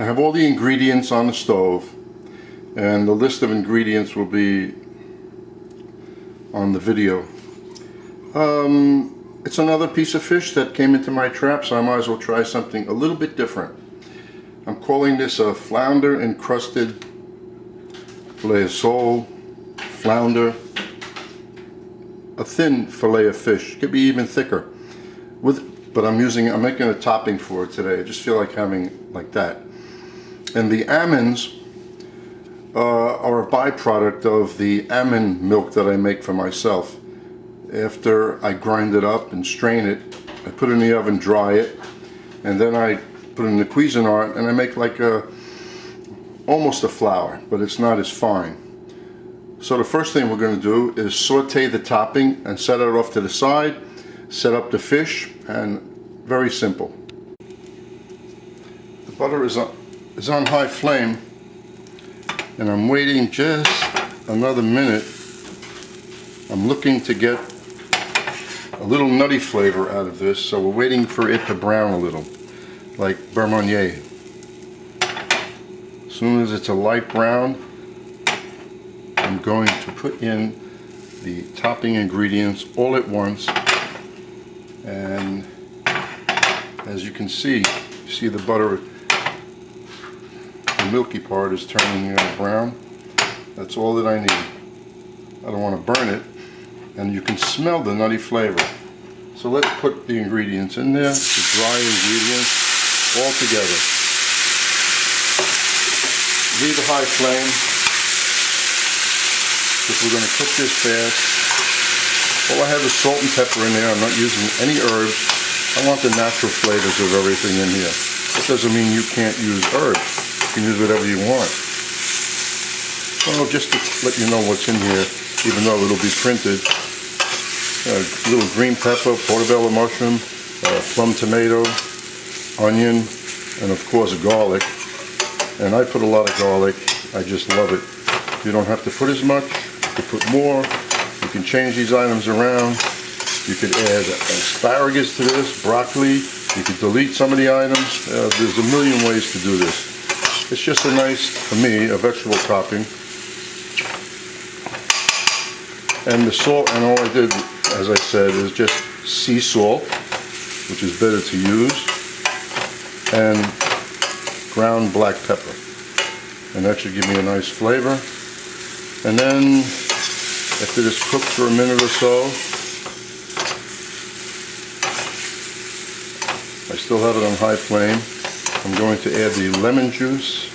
I have all the ingredients on the stove, and the list of ingredients will be on the video. It's another piece of fish that came into my trap, so I might as well try something a little bit different. I'm calling this a flounder encrusted filet of sole, flounder, a thin filet of fish. It could be even thicker. But I'm making a topping for it today. I just feel like having like that. And the almonds are a byproduct of the almond milk that I make for myself. After I grind it up and strain it, I put it in the oven, dry it, and then I put it in the Cuisinart, and I make like almost a flour, but it's not as fine. So the first thing we're going to do is saute the topping and set it off to the side, set up the fish, and very simple. The butter is on high flame, and I'm waiting just another minute. I'm looking to get a little nutty flavor out of this, so we're waiting for it to brown a little, like beurre Meunier. As soon as it's a light brown, I'm going to put in the topping ingredients all at once, and as you can see, you see the butter, the milky part is turning brown. That's all that I need. I don't want to burn it, and you can smell the nutty flavor. So let's put the ingredients in there, the dry ingredients, all together. Leave a high flame, because we're going to cook this fast. All I have is salt and pepper in there. I'm not using any herbs. I want the natural flavors of everything in here. That doesn't mean you can't use herbs. You can use whatever you want. Well, just to let you know what's in here, even though it'll be printed. A little green pepper, portabello mushroom, plum tomato, onion, and of course garlic. And I put a lot of garlic. I just love it. You don't have to put as much. You can put more. You can change these items around. You could add asparagus to this, broccoli. You could delete some of the items. There's a million ways to do this. It's just a nice, for me, a vegetable topping. And the salt, and all I did, as I said, is just sea salt, which is better to use, and ground black pepper. And that should give me a nice flavor. And then, after this cooks for a minute or so, I still have it on high flame. I'm going to add the lemon juice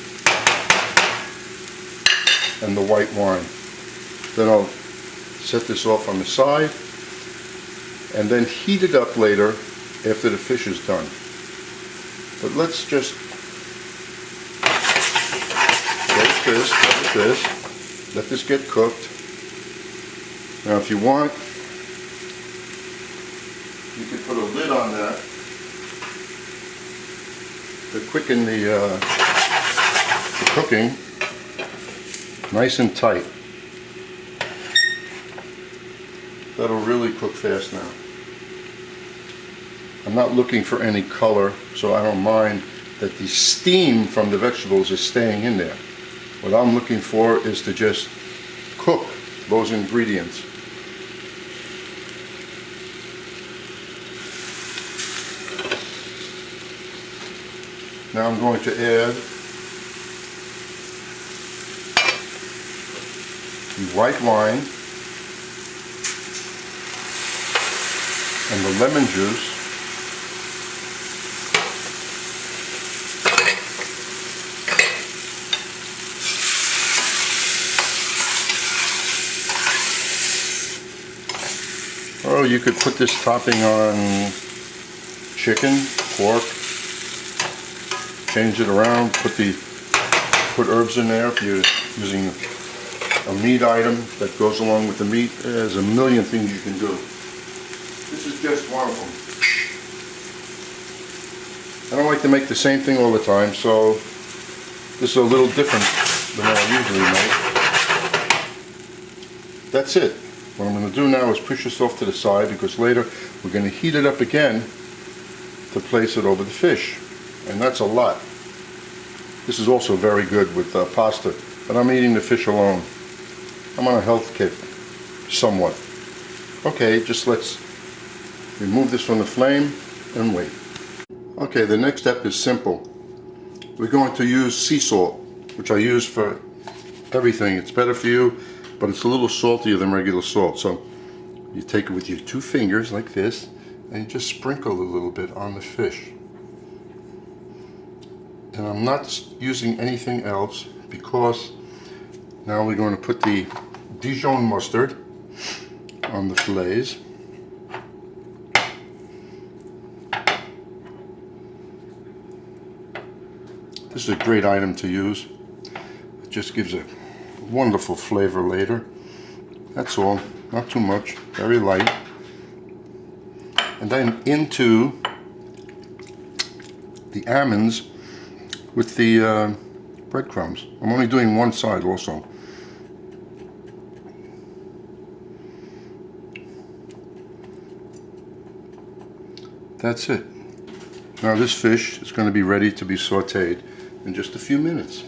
and the white wine. Then I'll set this off on the side and then heat it up later after the fish is done. But let's just let this get cooked. Now if you want, you can put a lid on that to quicken the cooking nice and tight. That'll really cook fast now. I'm not looking for any color, so I don't mind that the steam from the vegetables is staying in there. What I'm looking for is to just cook those ingredients. Now I'm going to add the white wine and the lemon juice, or you could put this topping on chicken, pork, change it around, put herbs in there if you're using a meat item that goes along with the meat. There's a million things you can do. This is just one of them. I don't like to make the same thing all the time, so this is a little different than what I usually make. That's it. What I'm going to do now is push this off to the side, because later we're going to heat it up again to place it over the fish. And that's a lot. This is also very good with pasta, but I'm eating the fish alone. I'm on a health kick, somewhat. Okay, just let's remove this from the flame and wait. Okay, the next step is simple. We're going to use sea salt, which I use for everything. It's better for you, but it's a little saltier than regular salt. So you take it with your 2 fingers like this, and you just sprinkle a little bit on the fish. And I'm not using anything else because now we're going to put the Dijon mustard on the fillets. This is a great item to use. It just gives a wonderful flavor later. That's all, not too much, very light. And then into the almonds with the breadcrumbs. I'm only doing one side also. That's it. Now this fish is going to be ready to be sauteed in just a few minutes.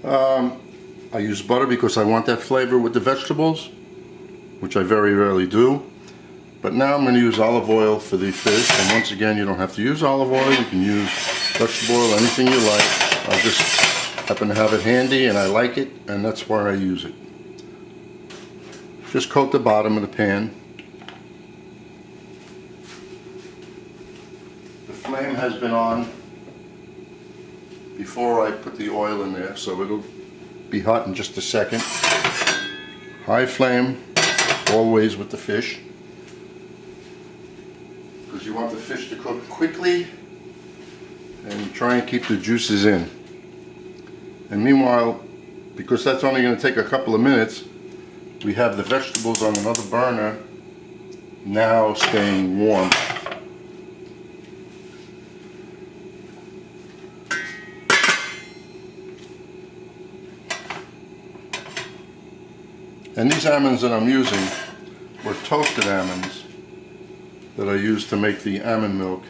I use butter because I want that flavor with the vegetables, which I very rarely do. But now I'm going to use olive oil for the fish, and once again, you don't have to use olive oil. You can use vegetable oil, anything you like. I just happen to have it handy and I like it, and that's why I use it. Just coat the bottom of the pan. The flame has been on before I put the oil in there, so it'll be hot in just a second. High flame, always with the fish, because you want the fish to cook quickly and try and keep the juices in. And meanwhile, because that's only going to take a couple of minutes, we have the vegetables on another burner now staying warm. And these almonds that I'm using were toasted almonds that I used to make the almond milk.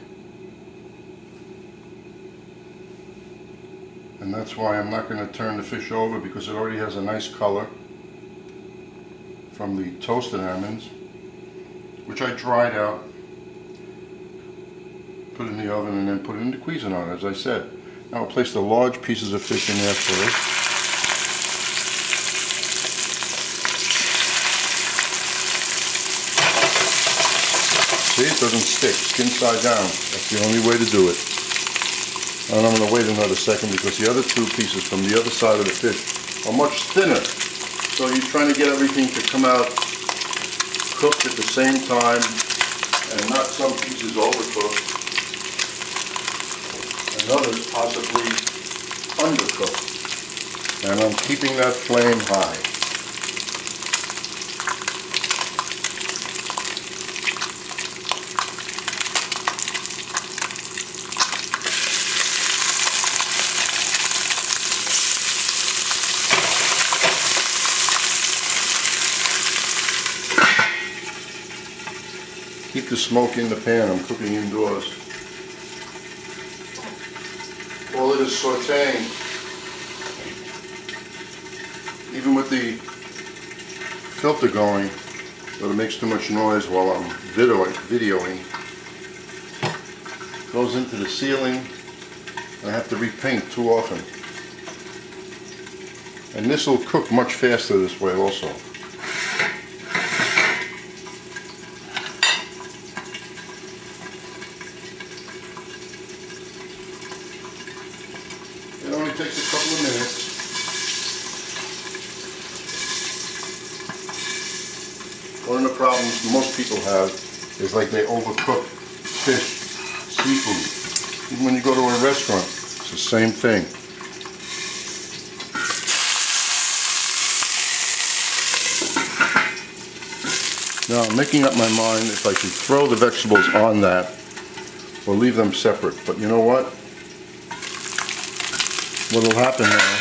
And that's why I'm not going to turn the fish over, because it already has a nice color from the toasted almonds, which I dried out, put in the oven, and then put it in the Cuisinart, as I said. Now I'll place the large pieces of fish in there first. See, it doesn't stick. It's inside down. That's the only way to do it. And I'm going to wait another second because the other 2 pieces from the other side of the fish are much thinner. So you're trying to get everything to come out cooked at the same time and not some pieces overcooked and others possibly undercooked. And I'm keeping that flame high. Keep the smoke in the pan. I'm cooking indoors. While it is sauteing, even with the filter going, but it makes too much noise while I'm videoing. It goes into the ceiling. I have to repaint too often. And this will cook much faster this way also. It only takes a couple of minutes. One of the problems most people have is like they overcook fish, seafood. Even when you go to a restaurant, it's the same thing. Now I'm making up my mind if I should throw the vegetables on that or leave them separate. But you know what? What will happen now,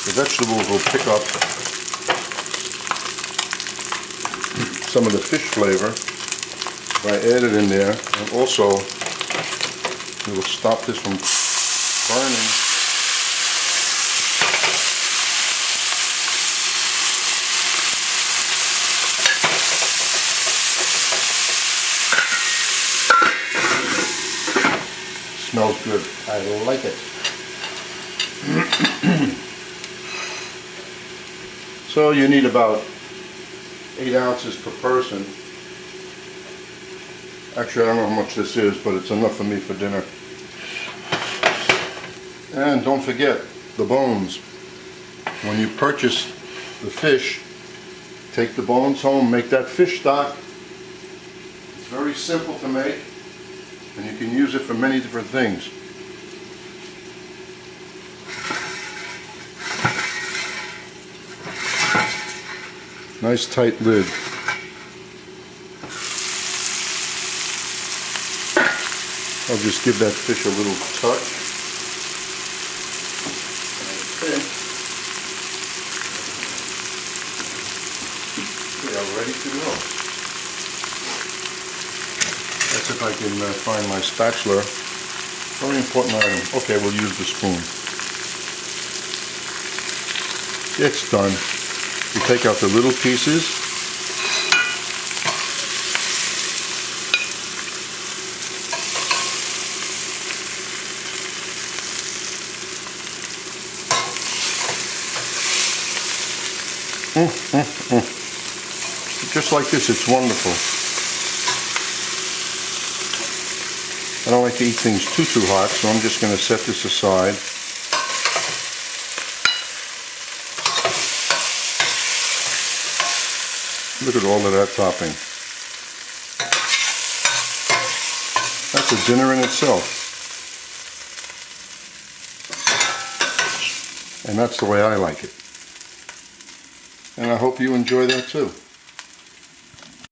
the vegetables will pick up some of the fish flavor if I add it in there, and also It will stop this from burning. Smells good. I like it. So you need about 8 ounces per person. Actually, I don't know how much this is, but it's enough for me for dinner. And don't forget the bones. When you purchase the fish, take the bones home, make that fish stock. It's very simple to make, and you can use it for many different things. Nice tight lid. I'll just give that fish a little touch. Okay. We are ready to go. That's if I can find my spatula. Very important item. Okay, we'll use the spoon. It's done. You take out the little pieces. Just like this, it's wonderful. I don't like to eat things too hot, so I'm just going to set this aside. Look at all of that topping. That's a dinner in itself. And that's the way I like it. And I hope you enjoy that too.